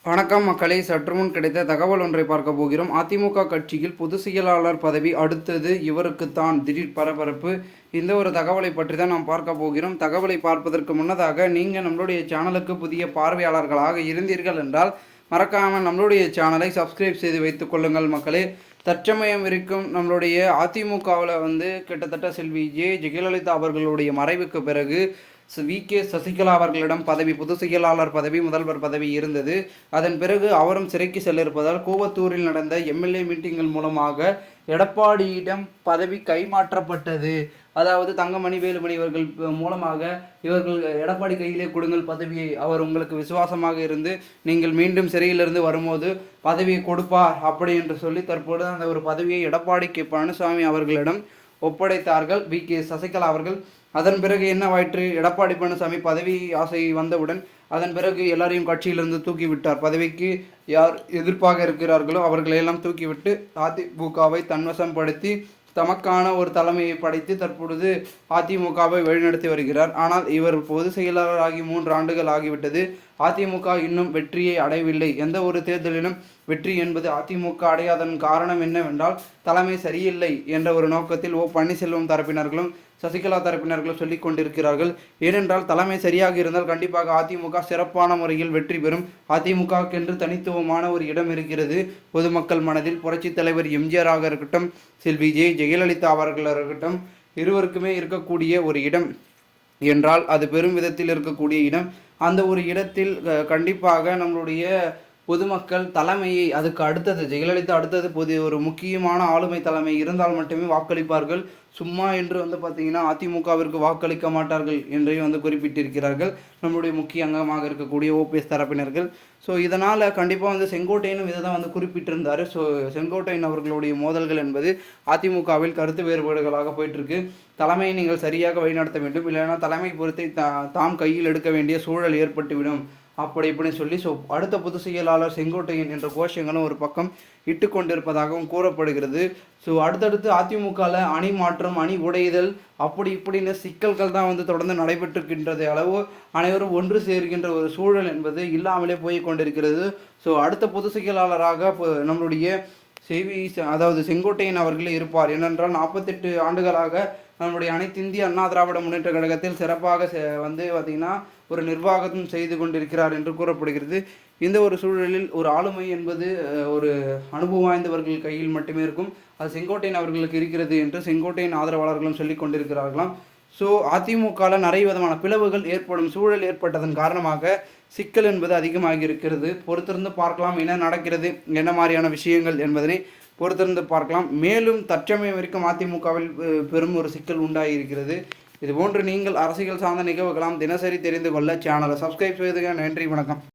வணக்கம் மக்களே, சற்று முன் கிடைத்த தகவல் ஒன்றை பார்க்க போகிறோம். அதிமுக கட்சியில் பொதுச் செயலாளர் பதவி அடுத்தது இவருக்குத்தான் திடீர் பரபரப்பு. இந்த ஒரு தகவலை பற்றி தான் நாம் பார்க்க போகிறோம். தகவலை பார்ப்பதற்கு முன்னதாக நீங்கள் நம்மளுடைய சேனலுக்கு புதிய பார்வையாளர்களாக இருந்தீர்கள் என்றால் மறக்காமல் நம்மளுடைய சேனலை சப்ஸ்கிரைப் செய்து வைத்துக் கொள்ளுங்கள் மக்களே. தற்சமயம் இருக்கும் நம்மளுடைய அதிமுகவில் கிட்டத்தட்ட செல்வி ஜெயலலிதா அவர்களுடைய மறைவுக்கு பிறகு வி.கே. சசிகலா அவர்களிடம் பொதுச் செயலாளர் பதவி, முதல்வர் பதவி இருந்தது. அதன் பிறகு அவரும் சிறைக்கு செல்ல இருப்பதால் கூவத்தூரில் நடந்த எம்எல்ஏ மீட்டிங்கள் மூலமாக எடப்பாடியிடம் பதவி கைமாற்றப்பட்டது. அதாவது தங்கமணி, வேலுமணி இவர்கள் மூலமாக இவர்கள் எடப்பாடி கையிலே கொடுங்கள் பதவியை, அவர் உங்களுக்கு விசுவாசமாக இருந்து நீங்கள் மீண்டும் சிறையிலிருந்து வரும்போது பதவியை கொடுப்பார் அப்படி என்று சொல்லி தற்பொழுது அந்த ஒரு பதவியை எடப்பாடி பழனிசாமி அவர்களிடம் ஒப்படைத்தார்கள் வி.கே. சசிகலா அவர்கள். அதன் பிறகு என்னவாயிற்று, எடப்பாடி பழனிசாமி பதவி ஆசை வந்தவுடன் அதன் பிறகு எல்லாரையும் கட்சியிலிருந்து தூக்கிவிட்டார். பதவிக்கு யார் எதிர்ப்பாக இருக்கிறார்களோ அவர்களையெல்லாம் தூக்கிவிட்டு அதிமுகவை தன்வசப்படுத்தி தமக்கான ஒரு தலைமையை படைத்து தற்பொழுது அதிமுகவை வழிநடத்தி வருகிறார். ஆனால் இவர் பொதுச் செயலாளராகி 3 ஆண்டுகள் ஆகிவிட்டது. அதிமுக இன்னும் வெற்றியை அடையவில்லை. எந்த ஒரு தேர்தலிலும் வெற்றி என்பது அதிமுக அடையாதன் காரணம் என்னவென்றால் தலைமை சரியில்லை என்ற ஒரு நோக்கத்தில் பன்னீர்செல்வம் தரப்பினர்களும் சசிகலா தரப்பினர்களும் சொல்லிக் கொண்டிருக்கிறார்கள். ஏனென்றால் தலைமை சரியாக இருந்தால் கண்டிப்பாக அதிமுக சிறப்பான முறையில் வெற்றி பெறும். அதிமுகவென்று தனித்துவமான ஒரு இடம் இருக்கிறது பொதுமக்கள் மனதில். புரட்சித் தலைவர் எம்ஜிஆராக இருக்கட்டும், செல்வி ஜெயலலிதா அவர்களாக இருக்கட்டும், இருவருக்குமே இருக்கக்கூடிய ஒரு இடம் என்றால் அது பெரும் விதத்தில் இருக்கக்கூடிய இடம். அந்த ஒரு இடத்தில் கண்டிப்பாக நம்மளுடைய பொதுமக்கள் தலைமையை, அதுக்கு அடுத்தது ஜெயலலிதா அடுத்தது ஒரு முக்கியமான ஆளுமை தலைமை இருந்தால் மட்டுமே வாக்களிப்பார்கள். சும்மா என்று பார்த்திங்கன்னா அதிமுகவிற்கு வாக்களிக்க மாட்டார்கள் என்றையும் குறிப்பிட்டிருக்கிறார்கள் நம்முடைய முக்கிய அங்கமாக இருக்கக்கூடிய ஓபிஎஸ் தரப்பினர்கள். ஸோ இதனால் கண்டிப்பாக செங்கோட்டையனும் இதை தான் குறிப்பிட்டிருந்தார். ஸோ செங்கோட்டையன் அவர்களுடைய மோதல்கள் என்பது அதிமுகவில் கருத்து வேறுபாடுகளாக போயிட்டுருக்கு. தலைமையை நீங்கள் சரியாக வழிநடத்த வேண்டும், இல்லைன்னா தலைமை பொறுத்தை தாம் கையில் எடுக்க வேண்டிய சூழல் ஏற்பட்டுவிடும் அப்படி இப்படின்னு சொல்லி அடுத்த பொதுச் செயலாளர் செங்கோட்டையன் என்ற கோஷங்களும் ஒரு பக்கம் இட்டு கொண்டிருப்பதாகவும் கூறப்படுகிறது. ஸோ அடுத்தடுத்து அதிமுகவில் அணி மாற்றம், அணி உடைதல் அப்படி இப்படின்னு சிக்கல்கள் தான் தொடர்ந்து நடைபெற்றிருக்கின்றது. அளவு அனைவரும் ஒன்று சேர்கின்ற ஒரு சூழல் என்பது இல்லாமலே போய் கொண்டிருக்கிறது. ஸோ அடுத்த பொதுச் செயலாளராக நம்மளுடைய அதாவது செங்கோட்டையன் அவர்களே இருப்பார். ஏனென்றால் 48 ஆண்டுகளாக நம்முடைய அனைத்து இந்திய அண்ணா திராவிட முன்னேற்ற கழகத்தில் சிறப்பாக பார்த்திங்கன்னா ஒரு நிர்வாகம் செய்து கொண்டிருக்கிறார் என்று கூறப்படுகிறது. இந்த ஒரு சூழலில் ஒரு ஆளுமை என்பது ஒரு அனுபவம் வாய்ந்தவர்கள் கையில் மட்டுமே இருக்கும். அது செங்கோட்டையன் அவர்களுக்கு இருக்கிறது என்று செங்கோட்டையன் ஆதரவாளர்களும் சொல்லி கொண்டிருக்கிறார்களாம். ஸோ அதிமுகவில் நிறைய விதமான பிளவுகள் ஏற்படும் சூழல் ஏற்பட்டதன் காரணமாக சிக்கல் என்பது அதிகமாகி இருக்கிறது. பொறுத்திருந்து பார்க்கலாம் என்ன நடக்கிறது, என்ன மாதிரியான விஷயங்கள் என்பதனை பொறுத்திருந்து பார்க்கலாம். மேலும் தற்சமயம் வரைக்கும் அதிமுகவில் பெரும் ஒரு சிக்கல் உண்டாகி இருக்கிறது. இதுபோன்று நீங்கள் அரசியல் சார்ந்த நிகழ்வுகளாம் தினசரி தெரிந்து கொள்ள சேனலை சப்ஸ்கிரைப் செய்துங்க. நன்றி, வணக்கம்.